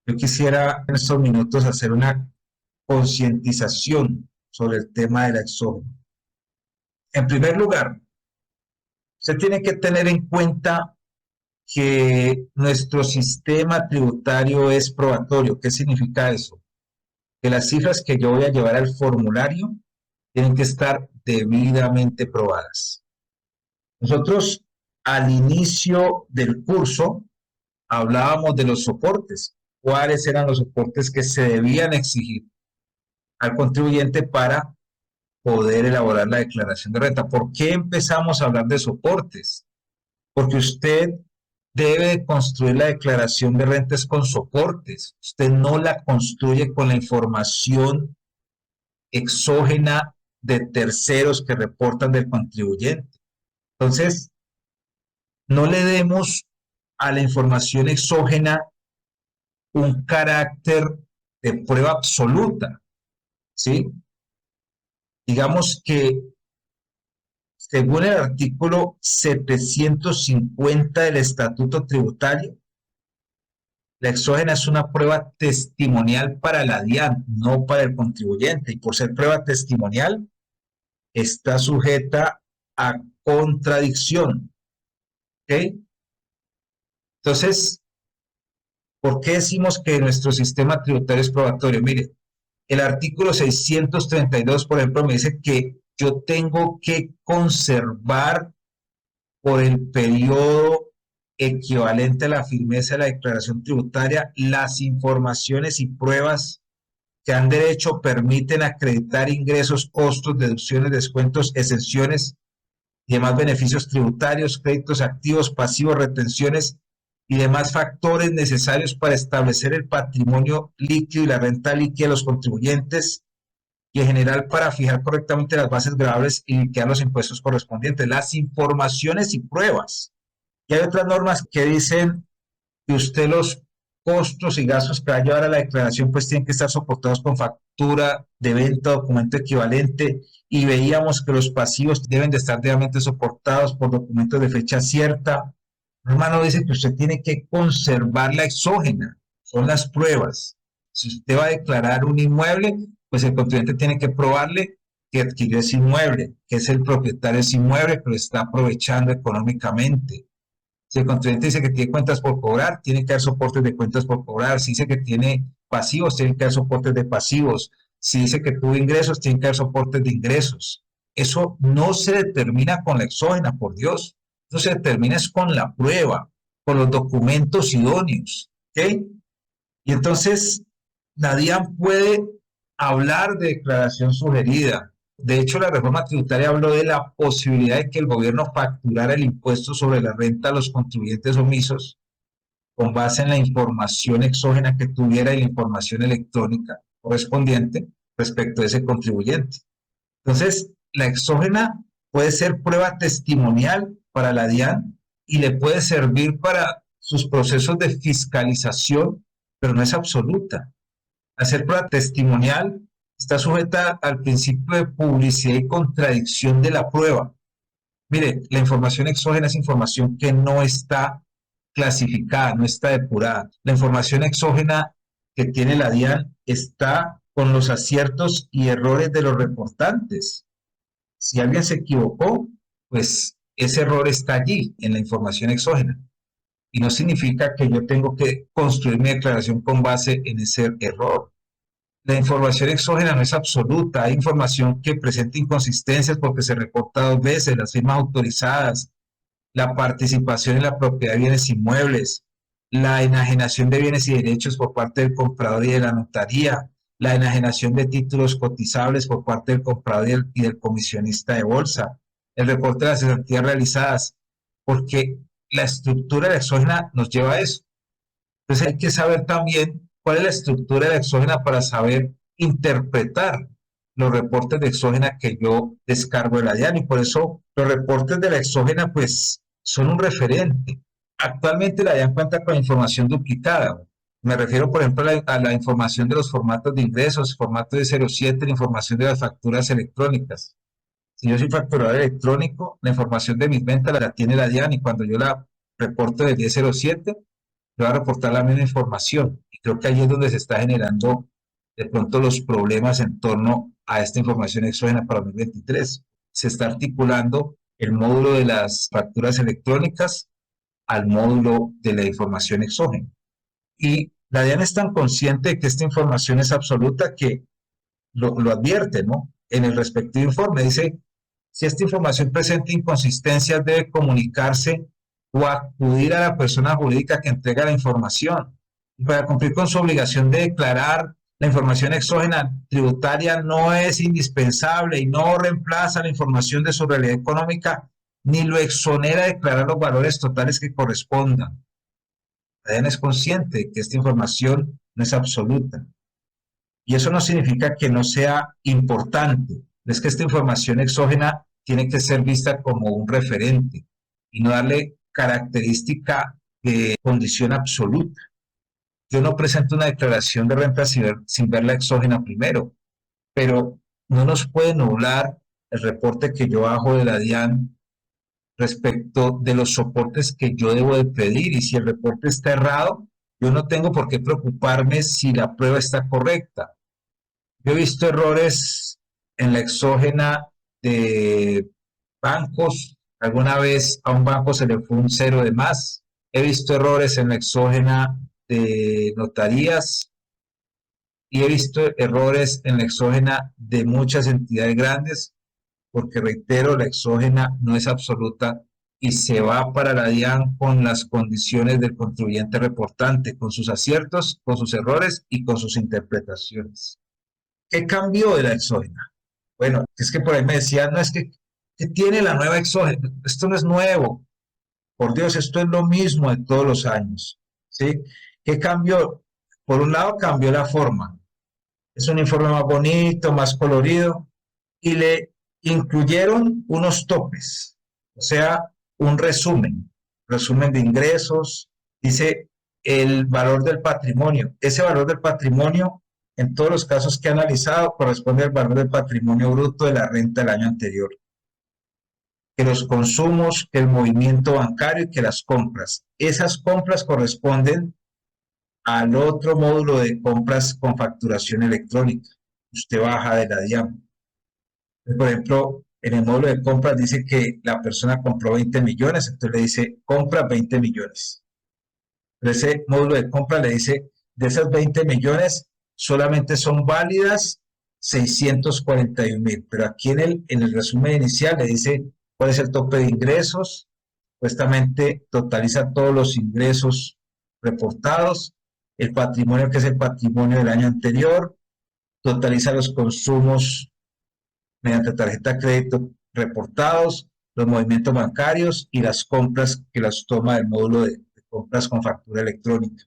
Yo quisiera en estos minutos hacer una concientización sobre el tema de la exógena. En primer lugar, se tiene que tener en cuenta que nuestro sistema tributario es probatorio. ¿Qué significa eso? Que las cifras que yo voy a llevar al formulario tienen que estar debidamente probadas. Nosotros al inicio del curso hablábamos de los soportes. ¿Cuáles eran los soportes que se debían exigir al contribuyente para poder elaborar la declaración de renta? ¿Por qué empezamos a hablar de soportes? Porque usted debe construir la declaración de rentas con soportes. Usted no la construye con la información exógena de terceros que reportan del contribuyente. Entonces, no le demos a la información exógena un carácter de prueba absoluta, ¿sí? Digamos que según el artículo 750 del Estatuto Tributario, la exógena es una prueba testimonial para la DIAN, no para el contribuyente. Y por ser prueba testimonial, está sujeta a contradicción. ¿Ok? Entonces, ¿por qué decimos que nuestro sistema tributario es probatorio? Mire, el artículo 632, por ejemplo, me dice que yo tengo que conservar por el periodo equivalente a la firmeza de la declaración tributaria las informaciones y pruebas que han derecho permiten acreditar ingresos, costos, deducciones, descuentos, exenciones y demás beneficios tributarios, créditos activos, pasivos, retenciones y demás factores necesarios para establecer el patrimonio líquido y la renta líquida de los contribuyentes y en general para fijar correctamente las bases grabables y liquidar los impuestos correspondientes, las informaciones y pruebas. Y hay otras normas que dicen que usted los costos y gastos que va a llevar a la declaración pues tienen que estar soportados con factura de venta, documento equivalente, y veíamos que los pasivos deben de estar debidamente soportados por documentos de fecha cierta. Hermano, dice que usted tiene que conservar la exógena, son las pruebas. Si usted va a declarar un inmueble, pues el contribuyente tiene que probarle que adquirió ese inmueble, que es el propietario de ese inmueble, que lo está aprovechando económicamente. Si el contribuyente dice que tiene cuentas por cobrar, tiene que dar soportes de cuentas por cobrar. Si dice que tiene pasivos, tiene que dar soportes de pasivos. Si dice que tuvo ingresos, tiene que dar soportes de ingresos. Eso no se determina con la exógena, por Dios. Eso se determina es con la prueba, con los documentos idóneos. ¿Ok? Y entonces, la DIAN puede hablar de declaración sugerida. De hecho, la reforma tributaria habló de la posibilidad de que el gobierno facturara el impuesto sobre la renta a los contribuyentes omisos con base en la información exógena que tuviera y la información electrónica correspondiente respecto a ese contribuyente. Entonces, la exógena puede ser prueba testimonial para la DIAN y le puede servir para sus procesos de fiscalización, pero no es absoluta. Hacer prueba testimonial está sujeta al principio de publicidad y contradicción de la prueba. Mire, la información exógena es información que no está clasificada, no está depurada. La información exógena que tiene la DIAN está con los aciertos y errores de los reportantes. Si alguien se equivocó, pues ese error está allí en la información exógena. Y no significa que yo tengo que construir mi declaración con base en ese error. La información exógena no es absoluta, hay información que presenta inconsistencias porque se reporta dos veces, las firmas autorizadas, la participación en la propiedad de bienes inmuebles, la enajenación de bienes y derechos por parte del comprador y de la notaría, la enajenación de títulos cotizables por parte del comprador y del comisionista de bolsa, el reporte de las cesantías realizadas, porque la estructura de la exógena nos lleva a eso. Entonces hay que saber también cuál es la estructura de la exógena para saber interpretar los reportes de exógena que yo descargo de la DIAN. Y por eso los reportes de la exógena pues son un referente. Actualmente la DIAN cuenta con información duplicada. Me refiero, por ejemplo, a la información de los formatos de ingresos, formato de 07, la información de las facturas electrónicas. Si yo soy facturador electrónico, la información de mis ventas la tiene la DIAN y cuando yo la reporto del 1007, le va a reportar la misma información. Y creo que ahí es donde se está generando de pronto los problemas en torno a esta información exógena para 2023. Se está articulando el módulo de las facturas electrónicas al módulo de la información exógena. Y la DIAN es tan consciente de que esta información es absoluta que lo advierte, ¿no? En el respectivo informe dice, si esta información presenta inconsistencias, debe comunicarse o acudir a la persona jurídica que entrega la información. Y para cumplir con su obligación de declarar la información exógena tributaria no es indispensable y no reemplaza la información de su realidad económica ni lo exonera de declarar los valores totales que correspondan. La DIAN es consciente de que esta información no es absoluta. Y eso no significa que no sea importante. Es que esta información exógena tiene que ser vista como un referente y no darle característica de condición absoluta. Yo no presento una declaración de renta sin ver la exógena primero, pero no nos puede nublar el reporte que yo bajo de la DIAN respecto de los soportes que yo debo de pedir. Y si el reporte está errado, yo no tengo por qué preocuparme si la prueba está correcta. Yo he visto errores en la exógena de bancos. Alguna vez a un banco se le fue un cero de más. He visto errores en la exógena de notarías y he visto errores en la exógena de muchas entidades grandes, porque reitero, la exógena no es absoluta y se va para la DIAN con las condiciones del contribuyente reportante, con sus aciertos, con sus errores y con sus interpretaciones. ¿Qué cambió de la exógena? Bueno, es que por ahí me decían, no, es que tiene la nueva exógena. Esto no es nuevo. Por Dios, esto es lo mismo de todos los años. ¿Sí? ¿Qué cambió? Por un lado, cambió la forma. Es un informe más bonito, más colorido, y le incluyeron unos topes, o sea, un resumen de ingresos, dice el valor del patrimonio. Ese valor del patrimonio, en todos los casos que he analizado, corresponde al valor del patrimonio bruto de la renta del año anterior. Que los consumos, que el movimiento bancario y que las compras. Esas compras corresponden al otro módulo de compras con facturación electrónica. Usted baja de la DIAN. Por ejemplo, en el módulo de compras dice que la persona compró 20 millones, entonces le dice compra 20 millones. Pero ese módulo de compras le dice de esas 20 millones solamente son válidas 641,000. Pero aquí en el resumen inicial le dice cuál es el tope de ingresos. Supuestamente totaliza todos los ingresos reportados, el patrimonio que es el patrimonio del año anterior, totaliza los consumos mediante tarjeta de crédito reportados, los movimientos bancarios y las compras que las toma del módulo de compras con factura electrónica.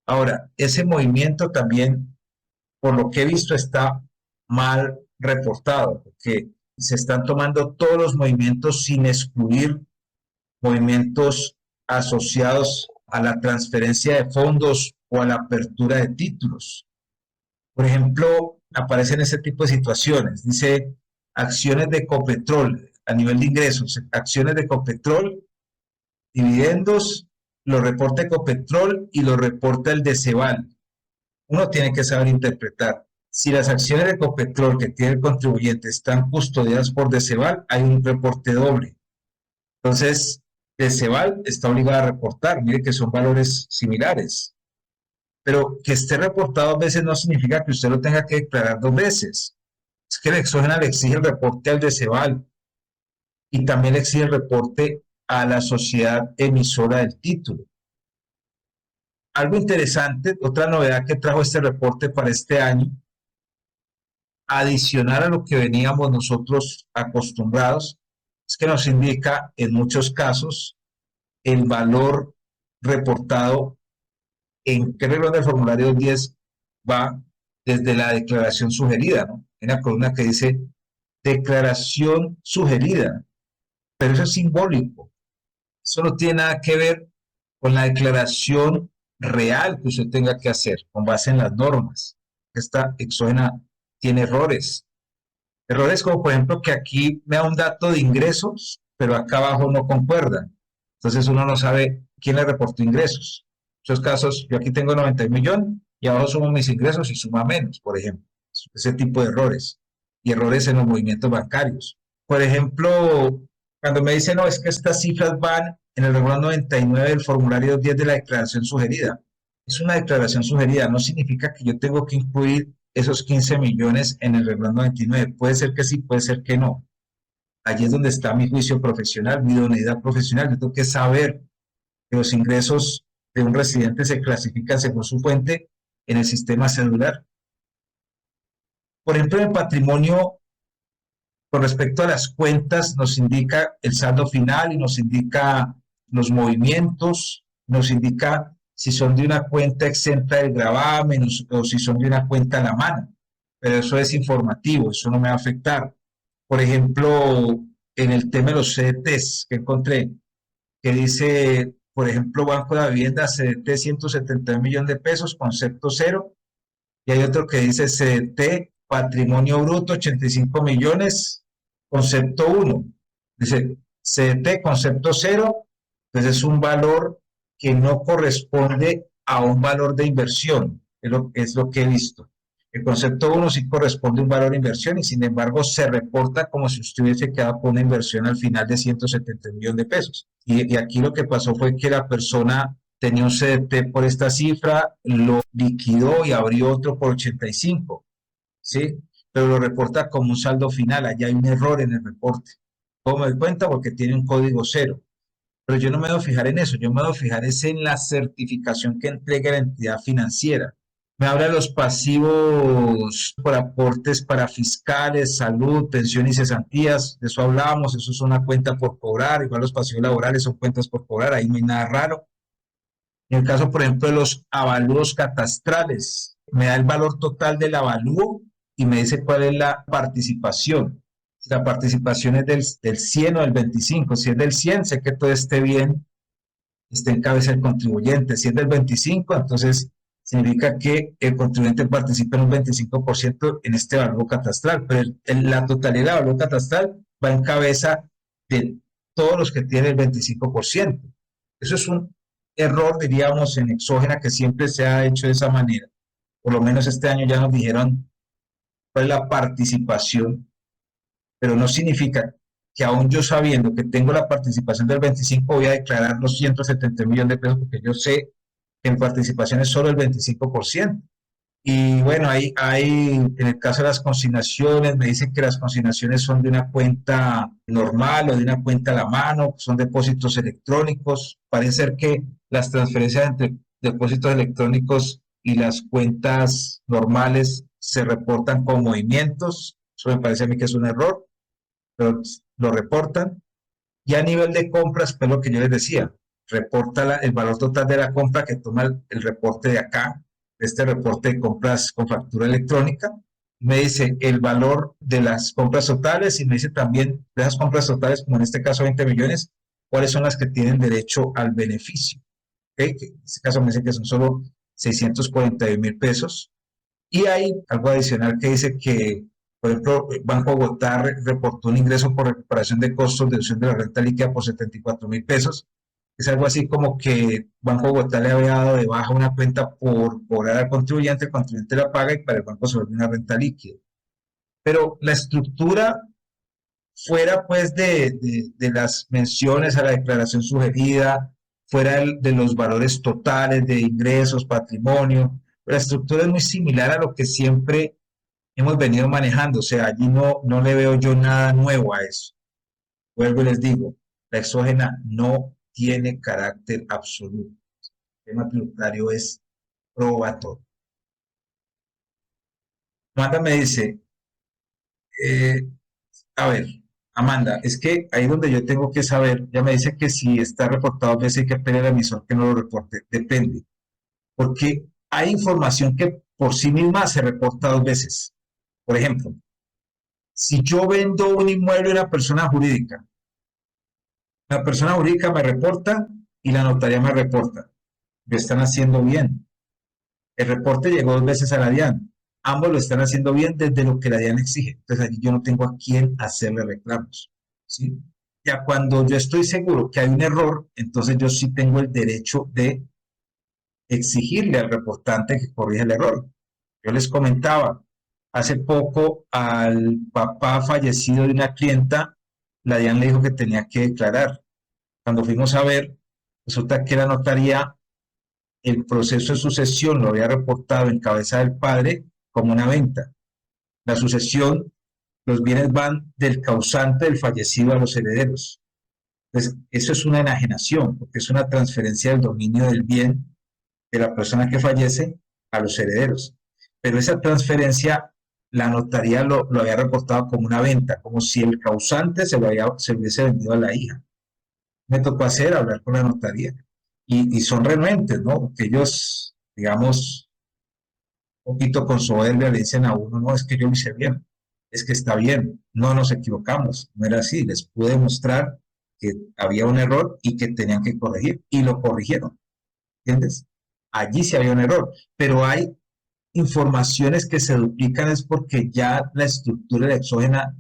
Ahora, ese movimiento también, por lo que he visto, está mal reportado, porque se están tomando todos los movimientos sin excluir movimientos asociados a la transferencia de fondos o a la apertura de títulos. Por ejemplo, aparecen ese tipo de situaciones. Dice acciones de Copetrol a nivel de ingresos, acciones de Copetrol, dividendos, lo reporta Ecopetrol y lo reporta el DECEVAL. Uno tiene que saber interpretar. Si las acciones de Ecopetrol que tiene el contribuyente están custodiadas por DECEVAL, hay un reporte doble. Entonces, DECEVAL está obligado a reportar. Mire que son valores similares. Pero que esté reportado 2 veces no significa que usted lo tenga que declarar 2 veces. Es que la exógena le exige el reporte al DECEVAL y también le exige el reporte a la sociedad emisora del título. Algo interesante, otra novedad que trajo este reporte para este año, adicional a lo que veníamos nosotros acostumbrados, es que nos indica en muchos casos el valor reportado en qué renglón del formulario 10 va desde la declaración sugerida, ¿no? Hay una columna que dice declaración sugerida, pero eso es simbólico. Eso no tiene nada que ver con la declaración real que usted tenga que hacer con base en las normas. Esta exógena tiene errores. Errores como, por ejemplo, que aquí me da un dato de ingresos, pero acá abajo no concuerdan. Entonces uno no sabe quién le reportó ingresos. Esos casos, yo aquí tengo 91 millones y abajo sumo mis ingresos y suma menos, por ejemplo. Ese tipo de errores. Y errores en los movimientos bancarios. Por ejemplo, cuando me dicen, no, es que estas cifras van en el renglón 99 del formulario 10 de la declaración sugerida. Es una declaración sugerida, no significa que yo tengo que incluir esos 15 millones en el renglón 99. Puede ser que sí, puede ser que no. Allí es donde está mi juicio profesional, mi idoneidad profesional. Yo tengo que saber que los ingresos de un residente se clasifican según su fuente en el sistema celular. Por ejemplo, en el patrimonio, con respecto a las cuentas, nos indica el saldo final y nos indica los movimientos, nos indica si son de una cuenta exenta del gravamen o si son de una cuenta a la mano. Pero eso es informativo, eso no me va a afectar. Por ejemplo, en el tema de los CDTs que encontré, que dice, por ejemplo, Banco de la Vivienda, CDT 171 millones de pesos, concepto cero, y hay otro que dice CDT, patrimonio bruto, 85 millones, concepto uno. Dice CDT, concepto cero, entonces es un valor que no corresponde a un valor de inversión, es lo que he visto. El concepto uno sí corresponde a un valor de inversión y sin embargo se reporta como si usted hubiese quedado con una inversión al final de 170 millones de pesos. Y aquí lo que pasó fue que la persona tenía un CDT por esta cifra, lo liquidó y abrió otro por 85, ¿sí? Pero lo reporta como un saldo final, allá hay un error en el reporte. ¿Cómo me doy cuenta? Porque tiene un código cero. Pero yo no me debo fijar en eso, yo me debo fijar es en la certificación que entrega la entidad financiera. Me habla de los pasivos por aportes para fiscales, salud, pensión y cesantías, de eso hablábamos, eso es una cuenta por cobrar, igual los pasivos laborales son cuentas por cobrar, ahí no hay nada raro. En el caso, por ejemplo, de los avalúos catastrales, me da el valor total del avalúo y me dice cuál es la participación. Si la participación es del 100 o del 25, si es del 100, sé que todo esté bien, esté en cabeza el contribuyente. Si es del 25, entonces significa que el contribuyente participa en un 25% en este avalúo catastral, pero la totalidad del avalúo catastral va en cabeza de todos los que tienen el 25%. Eso es un error, diríamos, en exógena que siempre se ha hecho de esa manera. Por lo menos este año ya nos dijeron cuál es la participación, pero no significa que aún yo sabiendo que tengo la participación del 25 voy a declarar los 170 millones de pesos porque yo sé que mi participación es solo el 25%. Y bueno, en el caso de las consignaciones, me dicen que las consignaciones son de una cuenta normal o de una cuenta a la mano, son depósitos electrónicos. Parece ser que las transferencias entre depósitos electrónicos y las cuentas normales se reportan con movimientos. Eso me parece a mí que es un error, pero lo reportan. Y a nivel de compras, pues lo que yo les decía, reporta el valor total de la compra que toma el reporte de acá, este reporte de compras con factura electrónica. Me dice el valor de las compras totales y me dice también de esas compras totales, como en este caso 20 millones, cuáles son las que tienen derecho al beneficio. ¿Okay? Que en este caso me dice que son solo 641 mil pesos. Y hay algo adicional que dice que, por ejemplo, Banco Bogotá reportó un ingreso por recuperación de costos de deducción de la renta líquida por 74 mil pesos. Es algo así como que Banco Bogotá le había dado de baja una cuenta por cobrar al contribuyente, el contribuyente la paga y para el banco se vuelve una renta líquida. Pero la estructura fuera pues de las menciones a la declaración sugerida, fuera de los valores totales de ingresos, patrimonio, la estructura es muy similar a lo que siempre hemos venido manejando, o sea, allí no le veo yo nada nuevo a eso. Vuelvo y les digo, la exógena no tiene carácter absoluto. El tema tributario es probatorio. Amanda me dice, eh, a ver, Amanda, es que ahí donde yo tengo que saber, ya me dice que si está reportado, a veces hay que pedir al emisor que no lo reporte. Depende, porque hay información que por sí misma se reporta dos veces. Por ejemplo, si yo vendo un inmueble a una persona jurídica, la persona jurídica me reporta y la notaría me reporta. Lo están haciendo bien. El reporte llegó dos veces a la DIAN. Ambos lo están haciendo bien desde lo que la DIAN exige. Entonces allí yo no tengo a quién hacerle reclamos. ¿Sí? Ya cuando yo estoy seguro que hay un error, entonces yo sí tengo el derecho de exigirle al reportante que corrija el error. Yo les comentaba, hace poco al papá fallecido de una clienta, la DIAN le dijo que tenía que declarar. Cuando fuimos a ver, resulta que la notaría, el proceso de sucesión lo había reportado en cabeza del padre como una venta. La sucesión, los bienes van del causante del fallecido a los herederos. Entonces, eso es una enajenación, porque es una transferencia del dominio del bien de la persona que fallece a los herederos. Pero esa transferencia, la notaría lo había reportado como una venta, como si el causante se hubiese vendido a la hija. Me tocó hablar con la notaría. Y son renuentes, ¿no? Porque ellos, digamos, un poquito con soberbia le dicen a uno, no, es que yo lo hice bien, es que está bien, no nos equivocamos, no era así, les pude mostrar que había un error y que tenían que corregir, y lo corrigieron, ¿entiendes? Allí sí había un error, pero hay informaciones que se duplican es porque ya la estructura exógena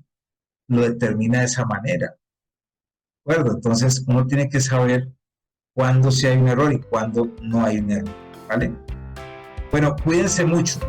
lo determina de esa manera, ¿de acuerdo? Entonces uno tiene que saber cuándo sí hay un error y cuándo no hay un error, ¿vale? Bueno, cuídense mucho.